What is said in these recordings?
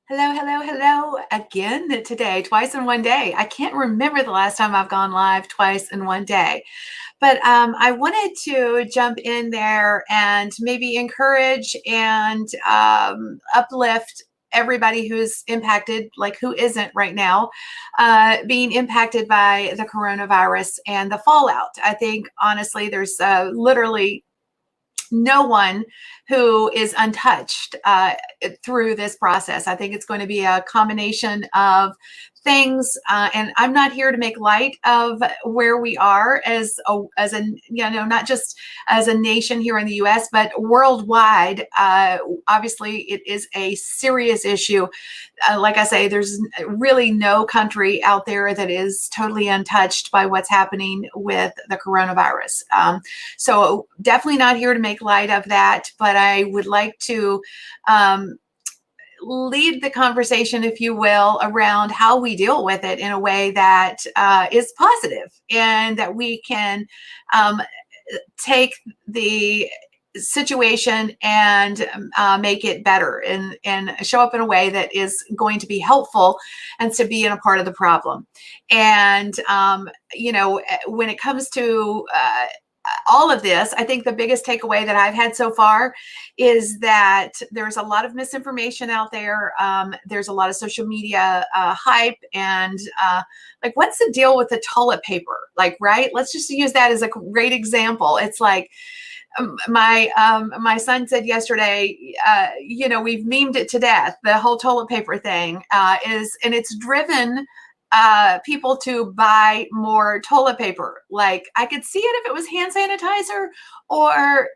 Hello, hello, hello again today, twice in one day. I can't remember the last time I've gone live twice in one day, but I wanted to jump in there and maybe encourage and uplift everybody who's impacted, like who isn't right now, being impacted by the coronavirus and the fallout. I think honestly, there's literally no one who is untouched through this process. I think it's going to be a combination of things, and I'm not here to make light of where we are as a not just as a nation here in the U.S. but worldwide. Obviously, it is a serious issue. Like I say, there's really no country out there that is totally untouched by what's happening with the coronavirus. So definitely not here to make light of that, but I would like to lead the conversation, if you will, around how we deal with it in a way that is positive and that we can take the situation and make it better and show up in a way that is going to be helpful and to be in a part of the problem. And, when it comes to all of this, I think the biggest takeaway that I've had so far is that there's a lot of misinformation out there. There's a lot of social media hype and like, what's the deal with the toilet paper? Like, right? Let's just use that as a great example. It's like, my son said yesterday, we've memed it to death. The whole toilet paper thing and it's driven people to buy more toilet paper. Like, I could see it if it was hand sanitizer or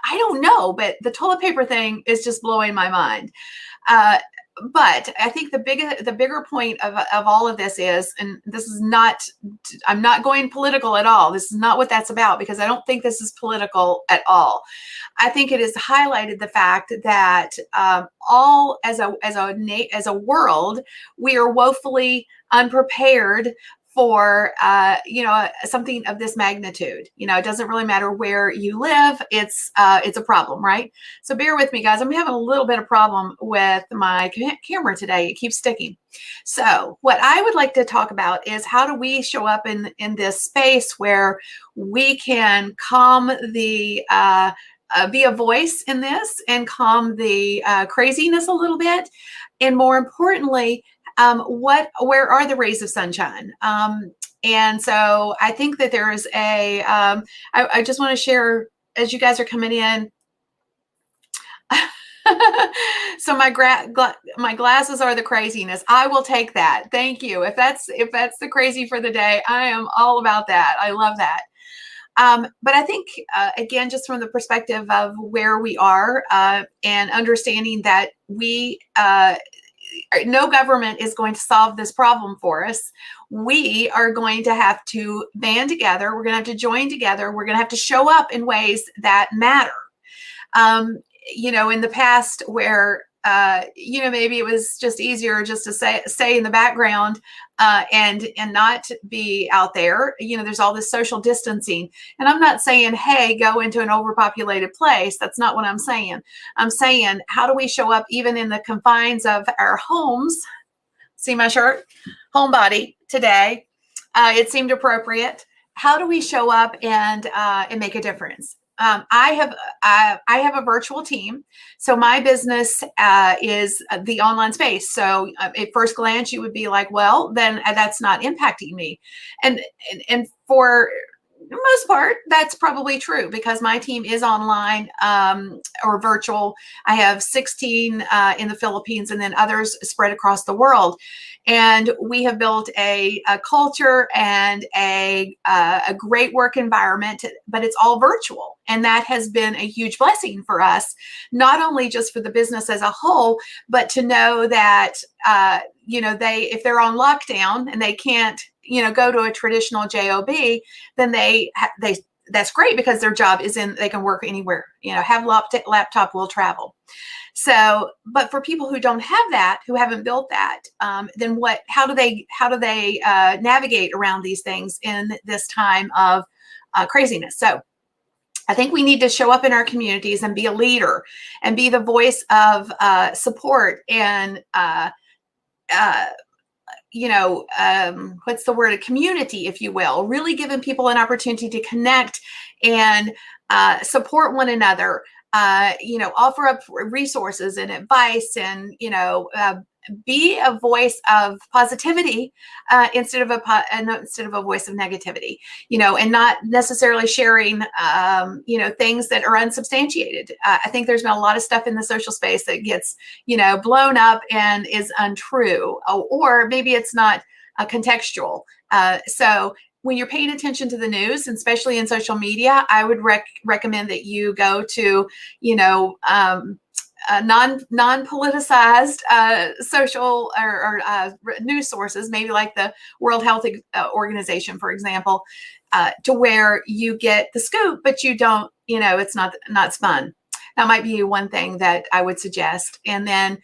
I don't know, but the toilet paper thing is just blowing my mind. Uh, but I think the bigger point of all of this is, and this is not, I'm not going political at all. This is not what that's about, because I don't think this is political at all. I think it has highlighted the fact that all as a world, we are woefully unprepared for something of this magnitude. It doesn't really matter where you live. It's a problem, right? So bear with me, guys. I'm having a little bit of problem with my camera today. It keeps sticking. So what I would like to talk about is, how do we show up in this space where we can calm the be a voice in this and calm the craziness a little bit, and more importantly, where are the rays of sunshine? And so I think that there is I just want to share as you guys are coming in. So my glasses are the craziness. I will take that. Thank you. If that's the crazy for the day, I am all about that. I love that. But I think, again, just from the perspective of where we are and understanding that no government is going to solve this problem for us. We are going to have to band together. We're going to have to join together. We're going to have to show up in ways that matter. In the past where, maybe it was just easier just to stay in the background and not be out there. There's all this social distancing. And I'm not saying, hey, go into an overpopulated place. That's not what I'm saying. I'm saying, how do we show up even in the confines of our homes? See my shirt? Homebody today. It seemed appropriate. How do we show up and make a difference? I have a virtual team, so my business is the online space. So at first glance, you would be like, well, then that's not impacting me, and for the most part, that's probably true, because my team is online or virtual. I have 16 in the Philippines and then others spread across the world. And we have built a culture and a great work environment, but it's all virtual. And that has been a huge blessing for us, not only just for the business as a whole, but to know that, if they're on lockdown and they can't, go to a traditional job, then that's great, because their job is they can work anywhere, have laptop, will travel. So, but for people who don't have that, who haven't built that, then how do they navigate around these things in this time of craziness? So I think we need to show up in our communities and be a leader and be the voice of support and uh, what's the word? A community, if you will, really giving people an opportunity to connect and support one another, offer up resources and advice and, be a voice of positivity instead of a voice of negativity, and not necessarily sharing, things that are unsubstantiated. I think there's been a lot of stuff in the social space that gets, blown up and is untrue, or maybe it's not contextual. So when you're paying attention to the news, and especially in social media, I would recommend that you go to, non-politicized social or news sources, maybe like the World Health Organization, for example, to where you get the scoop, but you don't, it's not spun. That might be one thing that I would suggest. And then,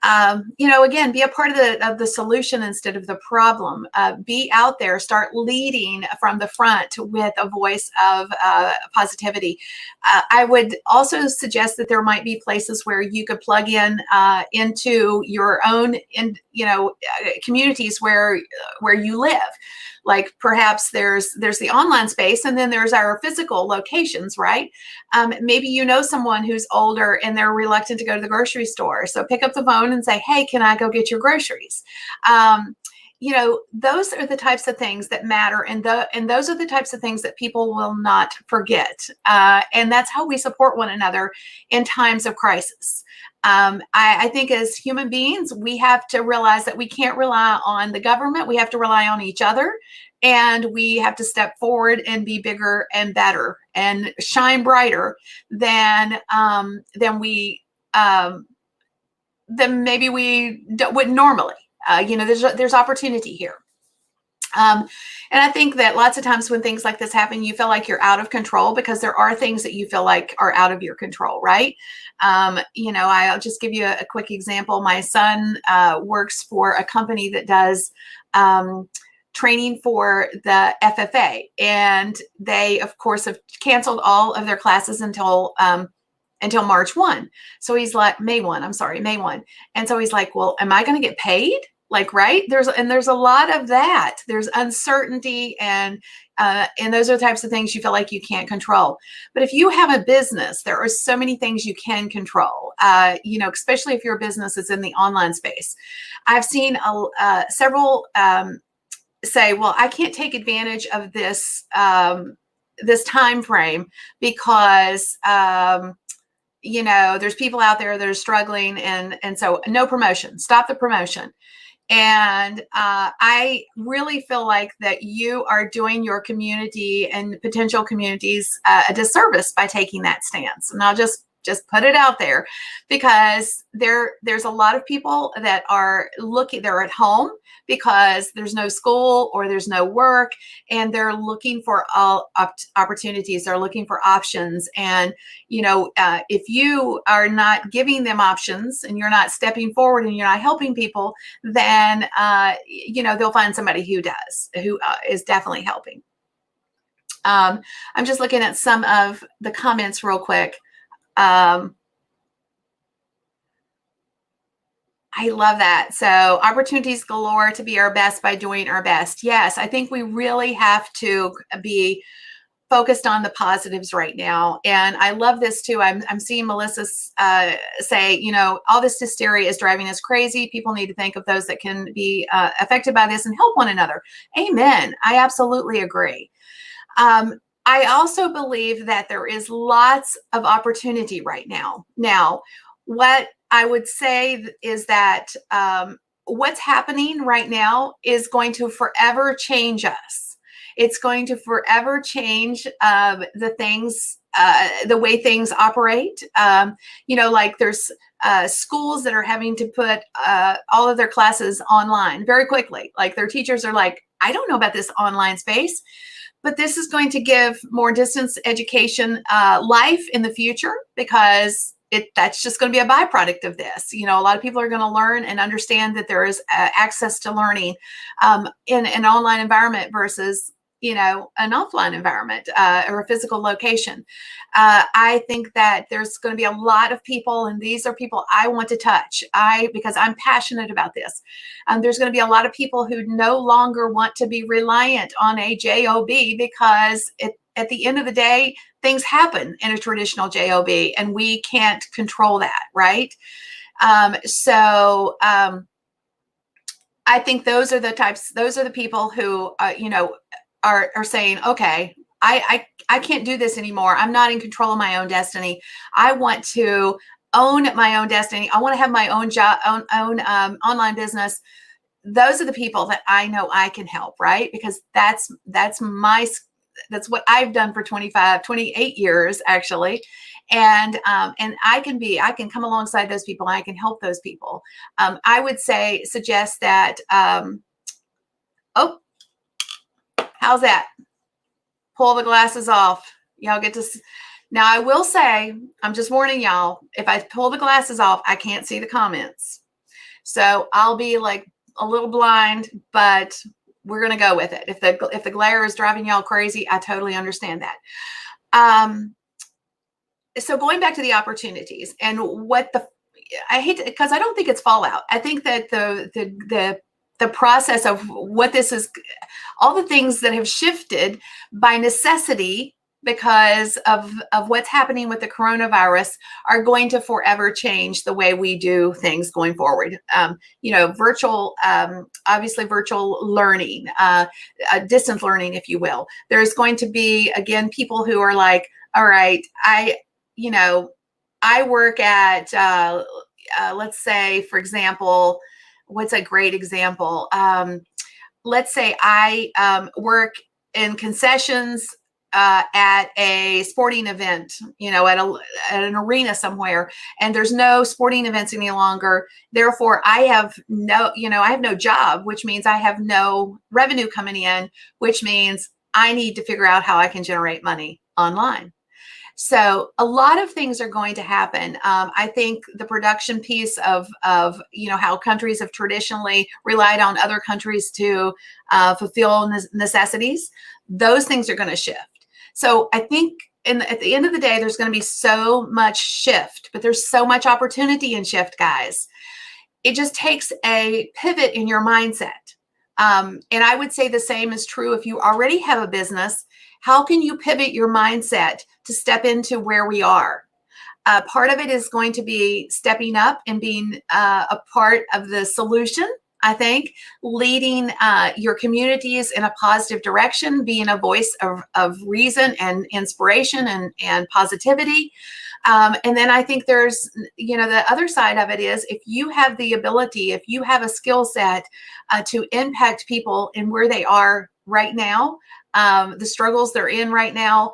again, be a part of the solution instead of the problem. Be out there, start leading from the front with a voice of positivity. I would also suggest that there might be places where you could plug in into your own, communities where you live. Like perhaps there's the online space, and then there's our physical locations, right? Maybe someone who's older and they're reluctant to go to the grocery store. So pick up the phone and say, hey, can I go get your groceries? Those are the types of things that matter. And those are the types of things that people will not forget. And that's how we support one another in times of crisis. I think as human beings, we have to realize that we can't rely on the government. We have to rely on each other, and we have to step forward and be bigger and better and shine brighter than we than maybe we wouldn't normally. There's opportunity here. And I think that lots of times when things like this happen, you feel like you're out of control because there are things that you feel like are out of your control, right? I'll just give you a quick example. My son works for a company that does training for the FFA, and they, of course, have canceled all of their classes until March 1. So he's like, May 1. And so he's like, well, am I going to get paid? Like, right? There's a lot of that. There's uncertainty, and those are the types of things you feel like you can't control. But if you have a business, there are so many things you can control, especially if your business is in the online space. I've seen several say, well, I can't take advantage of this time frame because there's people out there that are struggling, and so no promotion, stop the promotion. And I really feel like that you are doing your community and potential communities a disservice by taking that stance. And I'll just put it out there, because there's a lot of people that are they're at home because there's no school or there's no work, and they're looking for opportunities. They're looking for options. And, if you are not giving them options and you're not stepping forward and you're not helping people, then, they'll find somebody who is definitely helping. I'm just looking at some of the comments real quick. I love that. So opportunities galore to be our best by doing our best. Yes, I think we really have to be focused on the positives right now. And I love this too. I'm seeing Melissa say, all this hysteria is driving us crazy. People need to think of those that can be affected by this and help one another. Amen. I absolutely agree. I also believe that there is lots of opportunity right now. Now, what I would say is that what's happening right now is going to forever change us. It's going to forever change the things, the way things operate. Like there's schools that are having to put all of their classes online very quickly. Like their teachers are like, I don't know about this online space. But this is going to give more distance education life in the future, because that's just going to be a byproduct of this. A lot of people are going to learn and understand that there is access to learning in an online environment versus an offline environment or a physical location. I think that there's going to be a lot of people, and these are people I want to touch. Because I'm passionate about this. There's going to be a lot of people who no longer want to be reliant on a job, because at the end of the day, things happen in a traditional job, and we can't control that, right? I think those are the people who, are saying, okay, I can't do this anymore. I'm not in control of my own destiny. I want to own my own destiny. I want to have my own job, own online business. Those are the people that I know I can help, right? Because that's what I've done for 28 years, actually. And I can come alongside those people. And I can help those people. I would suggest that, how's that? Pull the glasses off. Y'all get to, now I will say, I'm just warning y'all, if I pull the glasses off, I can't see the comments. So I'll be like a little blind, but we're going to go with it. If the glare is driving y'all crazy, I totally understand that. So going back to the opportunities and I hate to, because I don't think it's fallout. I think that the process of what this is, all the things that have shifted by necessity because of what's happening with the coronavirus are going to forever change the way we do things going forward. Virtual, obviously virtual learning, distance learning, if you will. There's going to be, again, people who are like, all right, I work at, let's say, for example, what's a great example? Let's say I work in concessions at a sporting event, at an arena somewhere, and there's no sporting events any longer. Therefore, I have no job, which means I have no revenue coming in, which means I need to figure out how I can generate money online. So a lot of things are going to happen. I think the production piece of how countries have traditionally relied on other countries to fulfill necessities, those things are going to shift. So I think at the end of the day, there's going to be so much shift, but there's so much opportunity in shift, guys. It just takes a pivot in your mindset. And I would say the same is true if you already have a business. How can you pivot your mindset to step into where we are? Part of it is going to be stepping up and being a part of the solution, I think, leading your communities in a positive direction, being a voice of reason and inspiration and positivity. And then I think there's, the other side of it is, if you have the ability, if you have a skill set to impact people in where they are right now, the struggles they're in right now,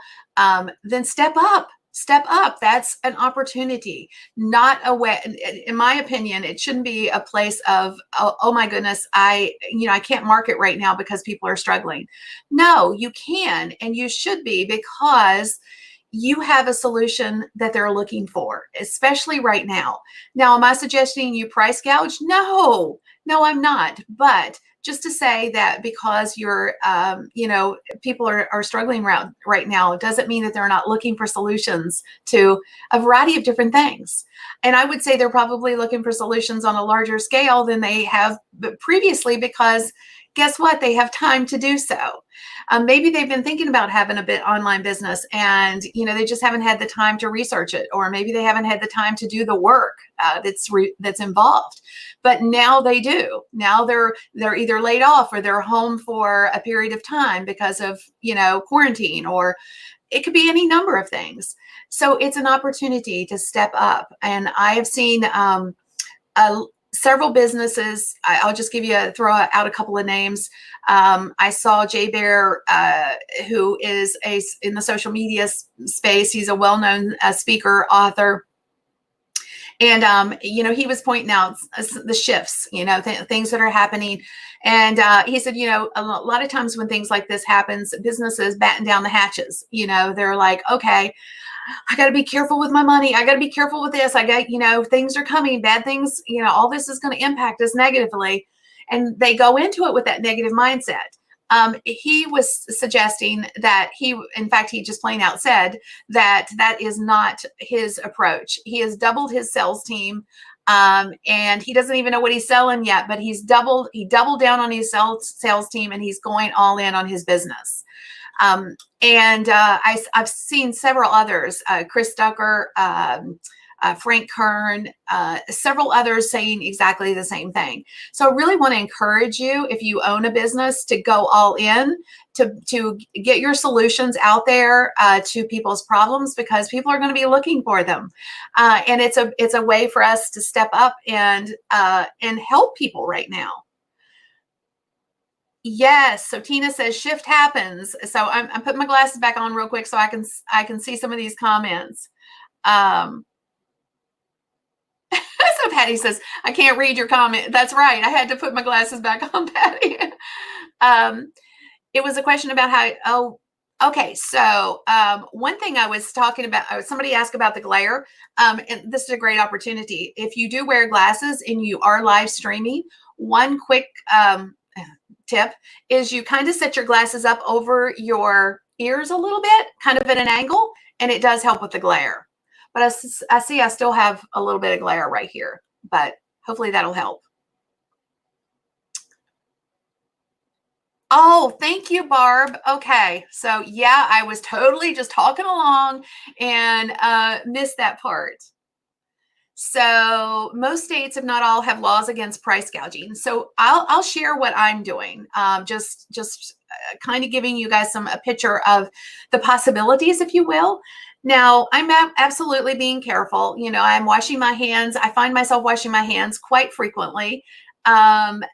then step up. Step up. That's an opportunity, not a way. In my opinion, it shouldn't be a place of, oh my goodness, I can't market right now because people are struggling. No, you can, and you should be, because you have a solution that they're looking for, especially right now. Now, am I suggesting you price gouge? No, I'm not. But just to say that because you're, people are struggling right now, doesn't mean that they're not looking for solutions to a variety of different things. And I would say they're probably looking for solutions on a larger scale than they have previously, because guess what? They have time to do so. Maybe they've been thinking about having a bit online business, and they just haven't had the time to research it, or maybe they haven't had the time to do the work that's involved. But now they do. Now they're either laid off or they're home for a period of time because of quarantine, or it could be any number of things. So it's an opportunity to step up, and I have seen several businesses. I'll just throw out a couple of names. I saw Jay Bear, who is in the social media space. He's a well-known speaker, author. And, he was pointing out the shifts, things that are happening. And he said, a lot of times when things like this happens, businesses batten down the hatches. They're like, okay, I got to be careful with my money. I got to be careful with this. I got, things are coming, bad things, all this is going to impact us negatively. And they go into it with that negative mindset. He was suggesting that in fact, he just plain out said that that is not his approach. He has doubled his sales team. And he doesn't even know what he's selling yet, but he doubled down on his sales team, and he's going all in on his business. And I've seen several others, Chris Ducker, Frank Kern, several others saying exactly the same thing. So I really want to encourage you, if you own a business, to go all in, to get your solutions out there to people's problems, because people are going to be looking for them. And it's a way for us to step up and help people right now. Yes. So Tina says shift happens. So I'm putting my glasses back on real quick so I can see some of these comments. So Patty says, I can't read your comment. That's right. I had to put my glasses back on, Patty. It was a question about how, okay. So one thing I was talking about, somebody asked about the glare. And this is a great opportunity. If you do wear glasses and you are live streaming, one quick tip is you kind of set your glasses up over your ears a little bit, kind of at an angle, and it does help with the glare. But I see I still have a little bit of glare right here, but hopefully that'll help. Oh, thank you, Barb. Okay. So yeah, I was totally just talking along and missed that part. So most states, if not all, have laws against price gouging. So I'll share what I'm doing. Just kind of giving you guys a picture of the possibilities, if you will. Now, I'm absolutely being careful. You know, I'm washing my hands. I find myself washing my hands quite frequently. And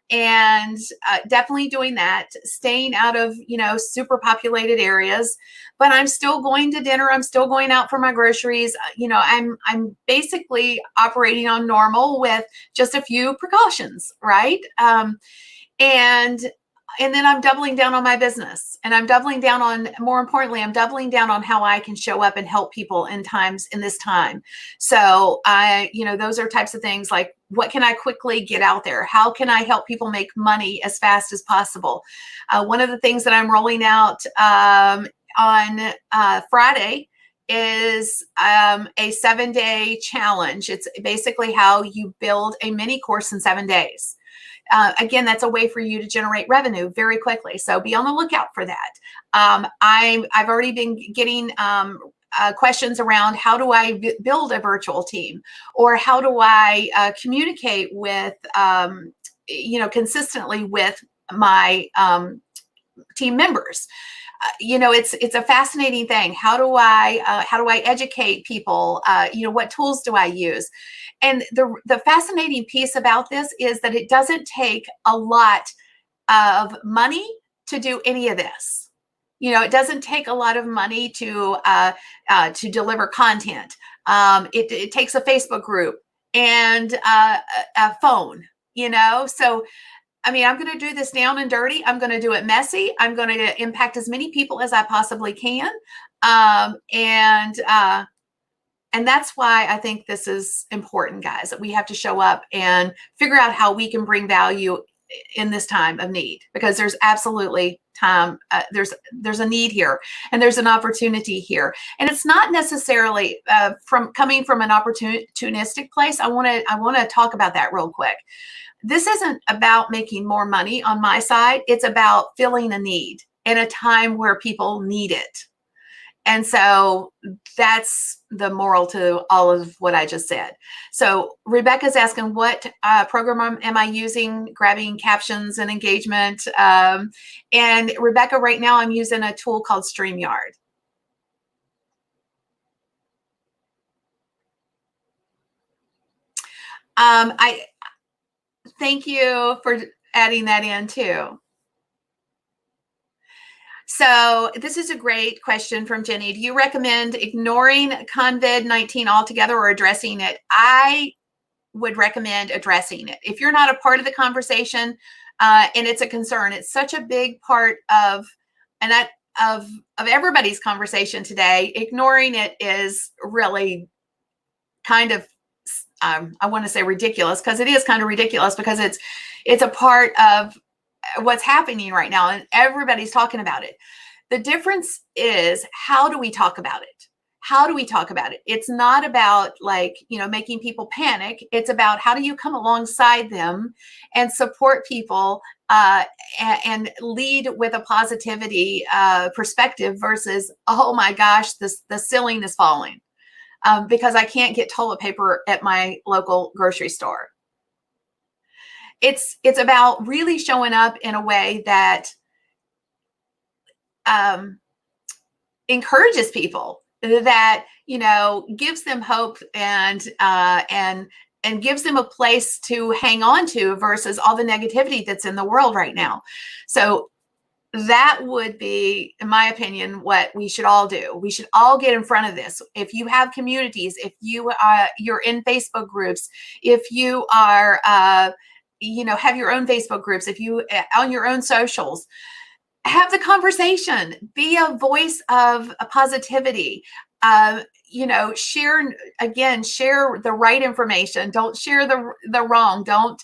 definitely doing that, staying out of, super populated areas, but I'm still going to dinner. I'm still going out for my groceries. I'm basically operating on normal with just a few precautions, right? And then I'm doubling down on my business, and I'm doubling down on, more importantly, I'm doubling down on how I can show up and help people in this time. So those are types of things like, what can I quickly get out there? How can I help people make money as fast as possible? One of the things that I'm rolling out on Friday is a 7-day challenge. It's basically how you build a mini course in 7 days. Again, that's a way for you to generate revenue very quickly. So be on the lookout for that. I've already been getting questions around, how do I build a virtual team, or how do I communicate with, consistently with my team members. It's a fascinating thing. How do I educate people? What tools do I use? And the fascinating piece about this is that it doesn't take a lot of money to do any of this. It doesn't take a lot of money to deliver content. It takes a Facebook group and a phone. So I'm going to do this down and dirty. I'm going to do it messy. I'm going to impact as many people as I possibly can. And that's why I think this is important, guys, that we have to show up and figure out how we can bring value in this time of need, because there's absolutely time. There's a need here, and there's an opportunity here. And it's not necessarily coming from an opportunistic place. I want to talk about that real quick. This isn't about making more money on my side. It's about filling a need in a time where people need it. And so that's the moral to all of what I just said. So Rebecca's asking, what program am I using, grabbing captions and engagement? And Rebecca, right now I'm using a tool called StreamYard. I thank you for adding that in too. So this is a great question from Jenny. Do you recommend ignoring COVID-19 altogether or addressing it? I would recommend addressing it. If you're not a part of the conversation and it's a concern, it's such a big part of everybody's conversation today. Ignoring it is really kind of, I want to say ridiculous, because it is kind of ridiculous, because it's a part of what's happening right now, and everybody's talking about it. The difference is, how do we talk about it? How do we talk about it? It's not about, like, making people panic. It's about, how do you come alongside them and support people, and lead with a positivity perspective versus, oh my gosh, the ceiling is falling because I can't get toilet paper at my local grocery store. It's about really showing up in a way that encourages people, that gives them hope, and gives them a place to hang on to versus all the negativity that's in the world right now. So that would be, in my opinion, what we should all do. We should all get in front of this. If you have communities, if you're in Facebook groups, if you are have your own Facebook groups, if you on your own socials, have the conversation, be a voice of positivity. Share the right information. Don't share the wrong. Don't,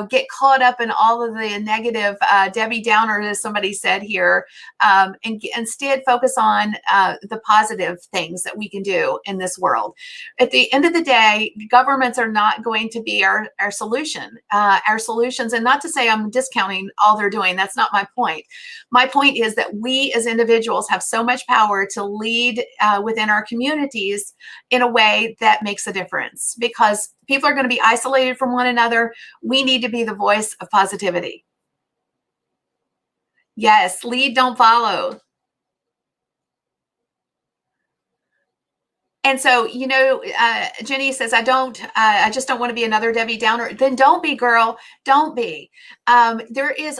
get caught up in all of the negative, Debbie Downer, as somebody said here, and instead focus on the positive things that we can do in this world. At the end of the day, governments are not going to be our solution. Our solutions, and not to say I'm discounting all they're doing. That's not my point. My point is that we as individuals have so much power to lead within our communities in a way that makes a difference, because people are going to be isolated from one another. We need to be the voice of positivity. Yes, lead, don't follow. And so, Jenny says, I just don't want to be another Debbie Downer. Then don't be, girl. Don't be. There is,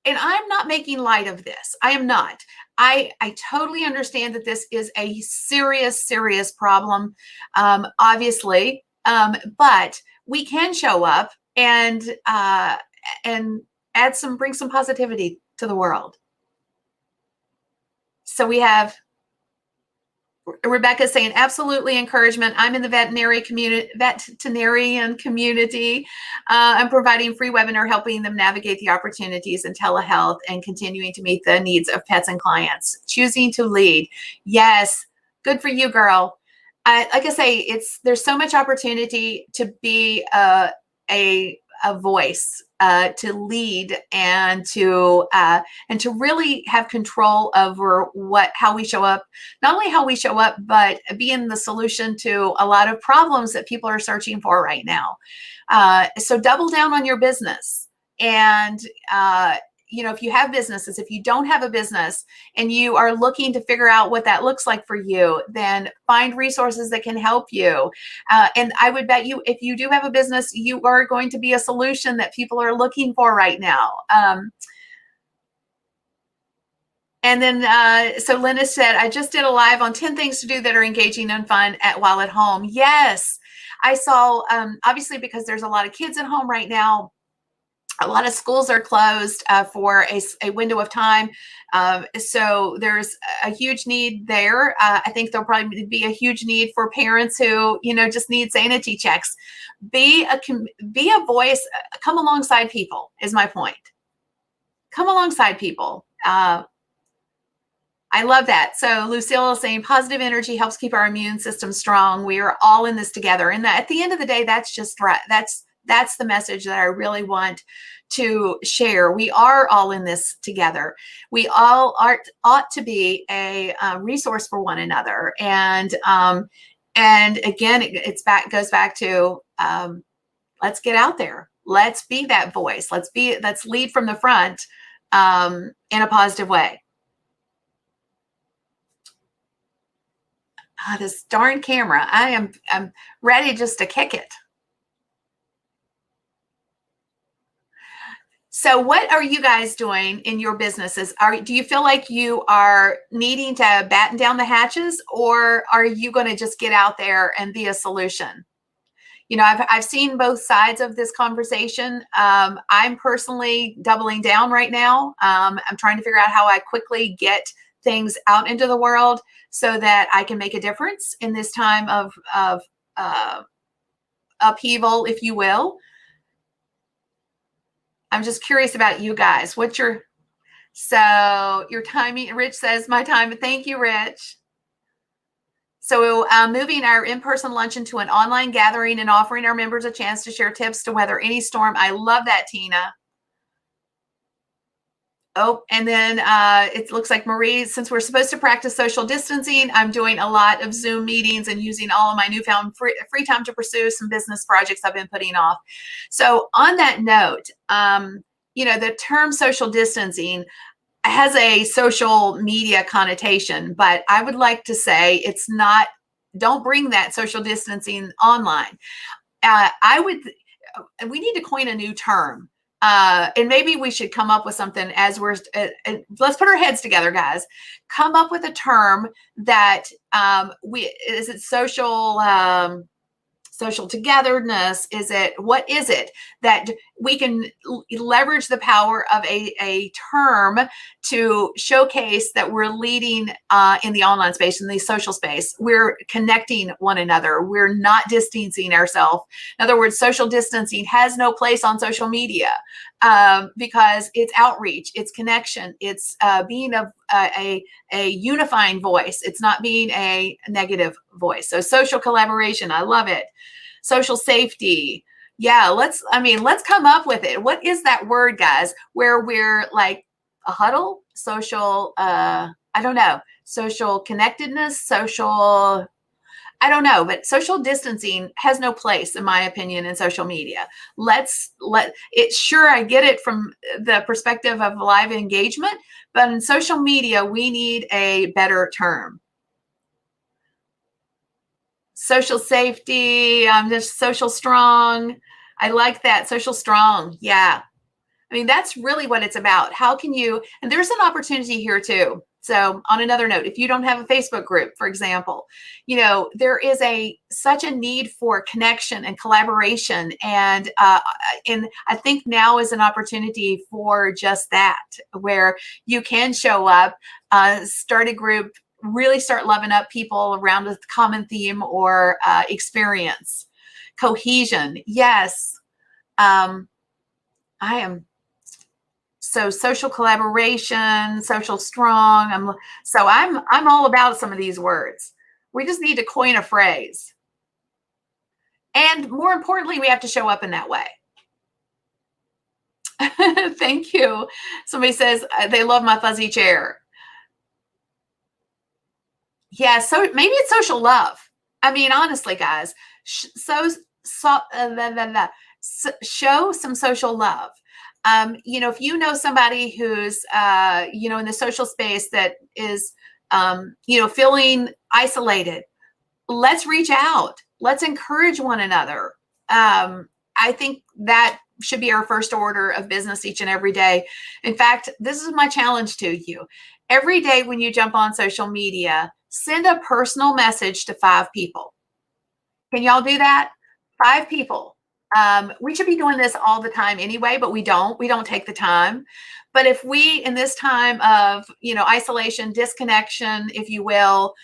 and I'm not making light of this. I am not. I totally understand that this is a serious, serious problem, obviously, but we can show up and bring some positivity to the world. So we have Rebecca saying, absolutely encouragement. I'm in the veterinarian community. I'm providing free webinar, helping them navigate the opportunities in telehealth and continuing to meet the needs of pets and clients. Choosing to lead. Yes. Good for you, girl. Like I say, there's so much opportunity to be a voice, to lead, and to really have control over how we show up. Not only how we show up, but being the solution to a lot of problems that people are searching for right now. So double down on your business. And if you have businesses, if you don't have a business and you are looking to figure out what that looks like for you, then find resources that can help you. And I would bet you, if you do have a business, you are going to be a solution that people are looking for right now. And then, so Linda said, I just did a live on 10 things to do that are engaging and fun while at home. Yes, I saw, obviously, because there's a lot of kids at home right now, a lot of schools are closed for a window of time. So there's a huge need there. I think there'll probably be a huge need for parents who, just need sanity checks. Be a voice. Come alongside people is my point. Come alongside people. I love that. So Lucille is saying positive energy helps keep our immune system strong. We are all in this together. And at the end of the day, that's just right. That's the message that I really want to share. We are all in this together. We all ought to be a resource for one another. And again, goes back to let's get out there. Let's be that voice. Let's lead from the front in a positive way. This darn camera! I'm ready just to kick it. So what are you guys doing in your businesses? Do you feel like you are needing to batten down the hatches, or are you going to just get out there and be a solution? I've seen both sides of this conversation. I'm personally doubling down right now. I'm trying to figure out how I quickly get things out into the world so that I can make a difference in this time of upheaval, if you will. I'm just curious about you guys. What's your timing? Rich says my time. Thank you, Rich. So moving our in-person luncheon to an online gathering and offering our members a chance to share tips to weather any storm. I love that, Tina. Oh, and then it looks like Marie, since we're supposed to practice social distancing, I'm doing a lot of Zoom meetings and using all of my newfound free time to pursue some business projects I've been putting off. So on that note, the term social distancing has a social media connotation, but I would like to say it's not, don't bring that social distancing online. We need to coin a new term. And maybe we should come up with something as we're, let's put our heads together, guys. Come up with a term that is it social togetherness? What is it that we can leverage the power of a term to showcase that we're leading in the online space, in the social space? We're connecting one another. We're not distancing ourselves. In other words, social distancing has no place on social media because it's outreach, it's connection, it's being a unifying voice. It's not being a negative voice. So social collaboration, I love it. Social safety. Yeah, let's come up with it. What is that word, guys? Where we're like a huddle, social, I don't know, social connectedness, social, I don't know, but social distancing has no place, in my opinion, in social media. Sure, I get it from the perspective of live engagement, but in social media, we need a better term. Social safety, I'm just social strong. I like that, social strong. Yeah. I mean, that's really what it's about. How can you, and there's an opportunity here too. So on another note, if you don't have a Facebook group, for example, there is such a need for connection and collaboration. And I think now is an opportunity for just that, where you can show up, start a group, really start loving up people around a common theme or experience. Cohesion. Yes. I am. So social collaboration, social strong. I'm all about some of these words. We just need to coin a phrase. And more importantly, we have to show up in that way. Thank you. Somebody says they love my fuzzy chair. Yeah, so maybe it's social love. I mean, honestly, guys, show some social love. If you know somebody who's, in the social space that is, feeling isolated, let's reach out. Let's encourage one another. I think that should be our first order of business each and every day. In fact, this is my challenge to you. Every day when you jump on social media, send a personal message to 5 people. Can y'all do that? 5 people. We should be doing this all the time anyway, but we don't take the time. But if we, in this time of, isolation, disconnection, if you will,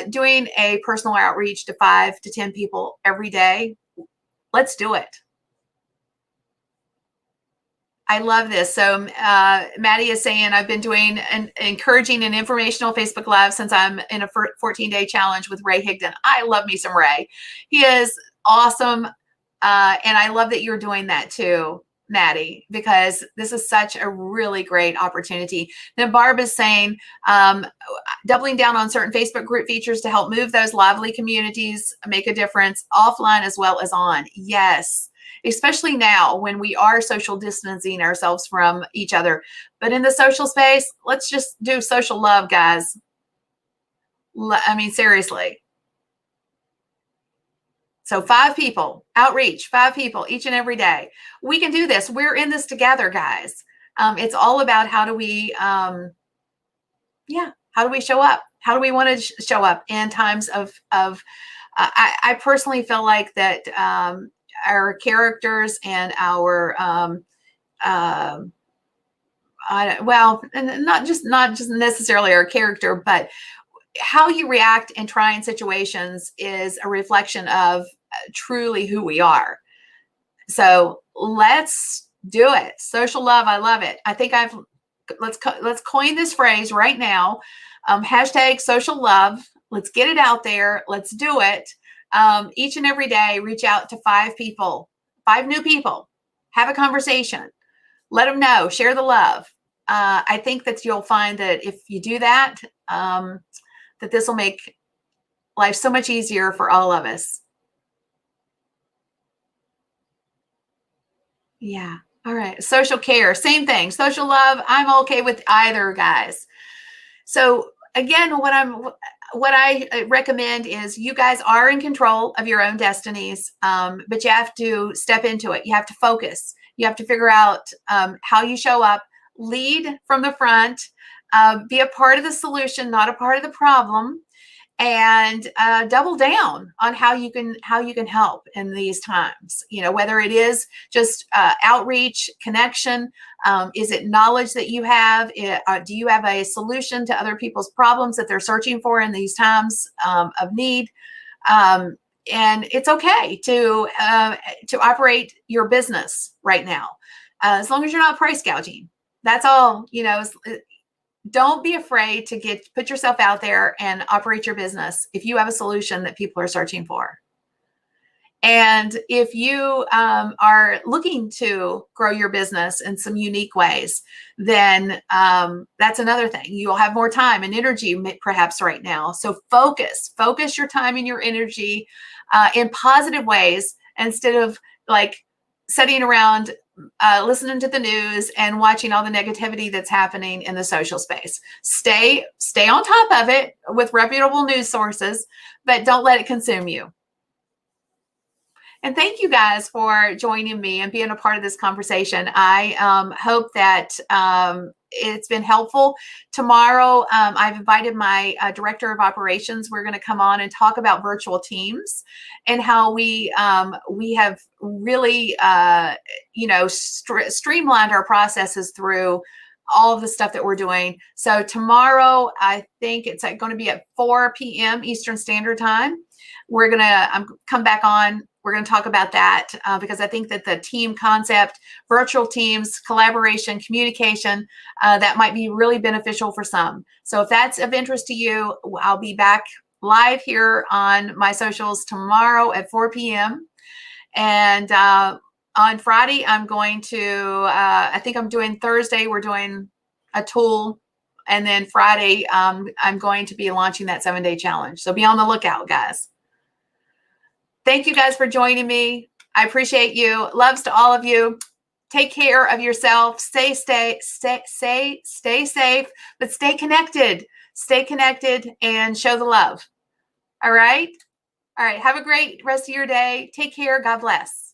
doing a personal outreach to 5 to 10 people every day, let's do it. I love this. So Maddie is saying, I've been doing an encouraging and informational Facebook Live since I'm in a 14-day challenge with Ray Higdon. I love me some Ray. He is awesome. And I love that you're doing that too, Maddie, because this is such a really great opportunity. Then Barb is saying, doubling down on certain Facebook group features to help move those lively communities, make a difference offline as well as on. Yes. Especially now when we are social distancing ourselves from each other. But in the social space, let's just do social love, guys. I mean, seriously. So 5 people, outreach, 5 people each and every day. We can do this. We're in this together, guys. It's all about how do we show up? How do we want to show up in times of I personally feel like that our characters and our not just necessarily our character, but how you react in trying situations is a reflection of truly who we are. So let's Do it. Social love. I love it. I think let's coin this phrase right now. Hashtag social love. Let's get it out there. Let's do it. Each and every day, reach out to 5 people, 5 new people, have a conversation, let them know, share the love. I think that you'll find that if you do that, that this will make life so much easier for all of us. Yeah. All right. Social care, same thing. Social love, I'm okay with either, guys. So again, what I recommend is you guys are in control of your own destinies, but you have to step into it. You have to focus. You have to figure out how you show up, lead from the front, be a part of the solution, not a part of the problem, and double down on how you can help in these times. Whether it is just outreach, connection, is it knowledge that you have? Do you have a solution to other people's problems that they're searching for in these times of need? And it's okay to operate your business right now, as long as you're not price gouging. That's all. Don't be afraid to put yourself out there and operate your business if you have a solution that people are searching for. And if you are looking to grow your business in some unique ways, then that's another thing. You'll have more time and energy perhaps right now. So focus your time and your energy in positive ways, instead of like sitting around listening to the news and watching all the negativity that's happening in the social space. Stay on top of it with reputable news sources, but don't let it consume you. And thank you guys for joining me and being a part of this conversation. I hope that it's been helpful. Tomorrow, I've invited my director of operations. We're going to come on and talk about virtual teams and how we have really streamlined our processes through all of the stuff that we're doing. So tomorrow, I think it's going to be at 4 p.m. Eastern Standard Time. We're going to come back on. We're going to talk about that because I think that the team concept, virtual teams, collaboration, communication, that might be really beneficial for some. So if that's of interest to you, I'll be back live here on my socials tomorrow at 4 p.m. And on Friday, I'm going to, I think I'm doing Thursday, we're doing a tool. And then Friday, I'm going to be launching that 7-day challenge. So be on the lookout, guys. Thank you guys for joining me. I appreciate you. Loves to all of you. Take care of yourself. Stay safe, but stay connected. Stay connected and show the love. All right. All right. Have a great rest of your day. Take care. God bless.